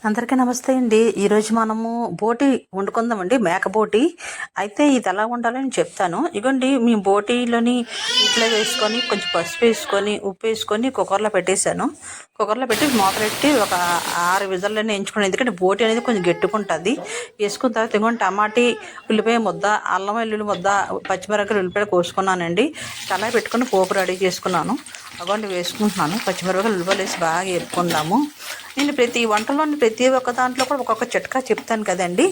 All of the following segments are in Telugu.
అందరికీ నమస్తే అండి. ఈరోజు మనము బోటి వండుకుందామండి, మేక బోటి. అయితే ఇది ఎలా వండాలని చెప్తాను. ఇగోండి, మీ బోటీలోని ఇట్లా వేసుకొని కొంచెం పసుపు వేసుకొని ఉప్పు వేసుకొని కుక్కర్లో పెట్టేశాను. కుక్కర్లో పెట్టి మూత పెట్టి ఒక 6 విజల్లోనే ఎంచుకున్నాను. ఎందుకంటే బోటి అనేది కొంచెం గట్టుకుంటుంది. వేసుకున్న తర్వాత ఇగోండి టమాటీ, ఉల్లిపాయ ముద్ద, అల్లం వెల్లుల్లి ముద్ద, పచ్చిమిరపకాయలు, ఉల్లిపాయలు కోసుకున్నానండి. కళాయి పెట్టుకుని పోపు రెడీ చేసుకున్నాను. అగోండి వేసుకుంటున్నాను. పచ్చిమిరపకాయలు, ఉల్లిపాయలు వేసి బాగా వేపుకుందాము. నేను ప్రతి వంటలోని ప్రతి ఒక్క దాంట్లో కూడా ఒక్కొక్క చిట్కా చెప్తాను కదండి.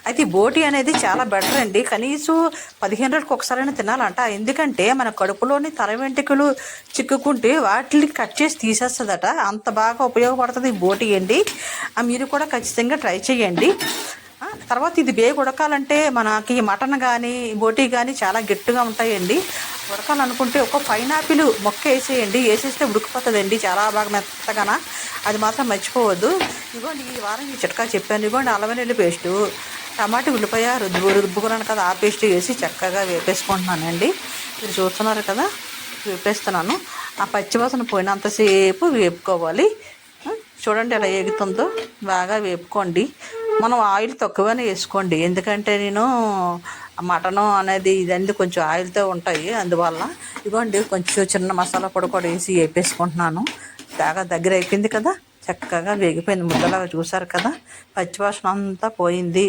అయితే బోటి అనేది చాలా బెటర్ అండి. కనీసం 15 రోజులకు ఒకసారైనా తినాలంట. ఎందుకంటే మన కడుపులోని తల వెంట్రుకలు చిక్కుకుంటే వాటిని కట్ చేసి తీసేస్తుందట. అంత బాగా ఉపయోగపడుతుంది ఈ బోటి అండి. మీరు కూడా ఖచ్చితంగా ట్రై చేయండి. తర్వాత ఇది బేగ ఉడకాలంటే మనకి మటన్ కానీ బోటీ కానీ చాలా గట్టిగా ఉంటాయండి. ఉడకాలనుకుంటే ఒక పైనాపిల్ మొక్క వేసేయండి. వేసేస్తే ఉడికిపోతుందండి చాలా బాగా మెత్తగాన. అది మాత్రం మర్చిపోవద్దు. ఇదిగోండి ఈ వారం ఈ చిట్కా చెప్పాను. ఇదిగోండి అల్లం వెల్లుల్లి పేస్టు, టమాటా, ఉల్లిపాయ రుబ్బుకున్నాను కదా, ఆ పేస్ట్ వేసి చక్కగా వేపేసుకుంటున్నానండి. మీరు చూస్తున్నారు కదా, వేపేస్తున్నాను. ఆ పచ్చివాసన పోయినంతసేపు వేపుకోవాలి. చూడండి ఎలా ఏగుతుందో. బాగా వేపుకోండి. మనం ఆయిల్ తక్కువనే వేసుకోండి. ఎందుకంటే నేను మటను అనేది ఇదంతా కొంచెం ఆయిల్తో ఉంటాయి, అందువల్ల. ఇదిగోండి కొంచెం చిన్న మసాలా పొడి కూడా వేసి వేపేసుకుంటున్నాను. బాగా దగ్గర అయిపోయింది కదా, చక్కగా వేగిపోయింది. ముద్దలాగా చూసారు కదా, పచ్చివాసన అంతా పోయింది.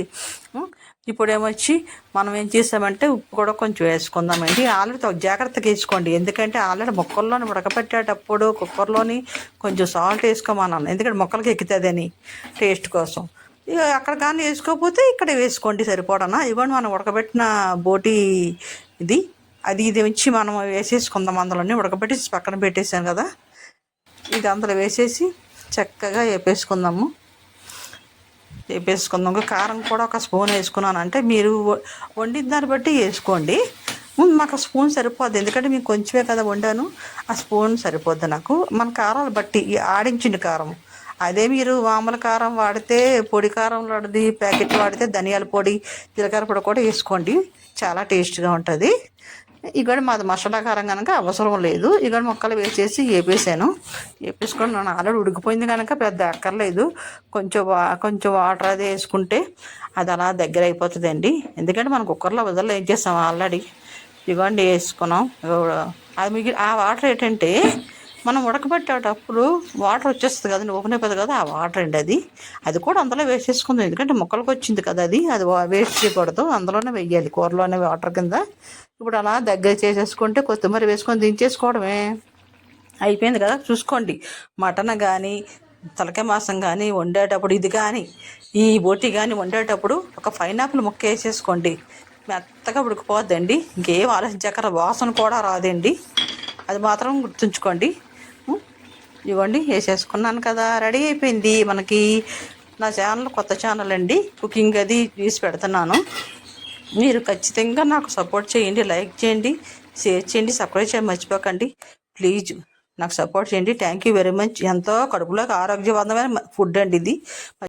ఇప్పుడు ఏమొచ్చి మనం ఏం చేసామంటే ఉప్పు కూడా కొంచెం వేసుకుందామండి. ఆల్రెడీ జాగ్రత్తగా వేసుకోండి. ఎందుకంటే ఆల్రెడీ ముక్కల్లోని ఉడకపెట్టేటప్పుడు కుక్కర్లోని కొంచెం సాల్ట్ వేసుకోమన్నాను. ఎందుకంటే ముక్కలకి ఎక్కుతుందని టేస్ట్ కోసం. ఇక అక్కడ కానీ వేసుకోకపోతే ఇక్కడ వేసుకోండి, సరిపోవడనా. ఇవ్వండి మనం ఉడకబెట్టిన బోటి ఇది వచ్చి మనం వేసేసుకుందాం. అందులోనే ఉడకబెట్టేసి పక్కన పెట్టేసాను కదా, ఇది అందులో వేసేసి చక్కగా వేపేసుకుందాము. కారం కూడా ఒక స్పూన్ వేసుకున్నాను. అంటే మీరు వండిన దాన్ని బట్టి వేసుకోండి. మాకు స్పూన్ సరిపోద్ది, ఎందుకంటే మీకు కొంచెమే కదా వండాను. ఆ స్పూన్ సరిపోద్ది నాకు. మన కారాలు బట్టి ఆడించిన కారం. అదే మీరు మామూలు కారం వాడితే, పొడి కారం వాడిది ప్యాకెట్ వాడితే ధనియాల పొడి, జీలకర్ర పొడి కూడా వేసుకోండి, చాలా టేస్ట్గా ఉంటుంది. ఇక్కడ మాది మసాలా కారం కనుక అవసరం లేదు. ఇక్కడ ముక్కలు వేసేసి వేపేసుకొని నన్ను ఆల్రెడీ ఉడికిపోయింది కనుక పెద్ద అక్కర్లేదు. కొంచెం వాటర్ అది వేసుకుంటే అది అలా దగ్గర అయిపోతుందండి. ఎందుకంటే మనం కుక్కర్లో వదల్లో ఏం చేస్తాం ఆల్రెడీ. ఇవ్వండి వేసుకున్నాం. అది ఆ వాటర్ ఏంటంటే మనం ఉడకబెట్టేటప్పుడు వాటర్ వచ్చేస్తుంది కదండి, ఓపెన్ అయిపోతుంది కదా, ఆ వాటర్ అండి. అది కూడా అందులో వేసేసుకుందాం. ఎందుకంటే ముక్కలకు వచ్చింది కదా, అది వేస్ట్ చేయకూడదు, అందులోనే వేయాలి, కూరలోనే వాటర్ కింద. ఇప్పుడు అలా దగ్గర చేసేసుకుంటే కొత్తిమీర వేసుకొని దించేసుకోవడమే. అయిపోయింది కదా. చూసుకోండి, మటన్ కానీ తలకాయ మాంసం కానీ వండేటప్పుడు, ఇది కానీ ఈ బోటి కానీ వండేటప్పుడు ఒక పైనాపిల్ ముక్క వేసేసుకోండి. మెత్తగా ఉడికిపోద్దండి. ఇంకేం ఆలోచించక్కర, వాసన కూడా రాదండి. అది మాత్రం గుర్తుంచుకోండి. ఇవ్వండి వేసేసుకున్నాను కదా, రెడీ అయిపోయింది మనకి. నా ఛానల్ కొత్త ఛానల్ అండి, కుకింగ్ అది తీసి పెడుతున్నాను. మీరు ఖచ్చితంగా నాకు సపోర్ట్ చేయండి, లైక్ చేయండి, షేర్ చేయండి, సబ్స్క్రైబ్ చేయండి మర్చిపోకండి. ప్లీజ్ నాకు సపోర్ట్ చేయండి. Thank you very much. ఎంతో కడుపులోకి ఆరోగ్యవంతమైన ఫుడ్ అండి ఇది.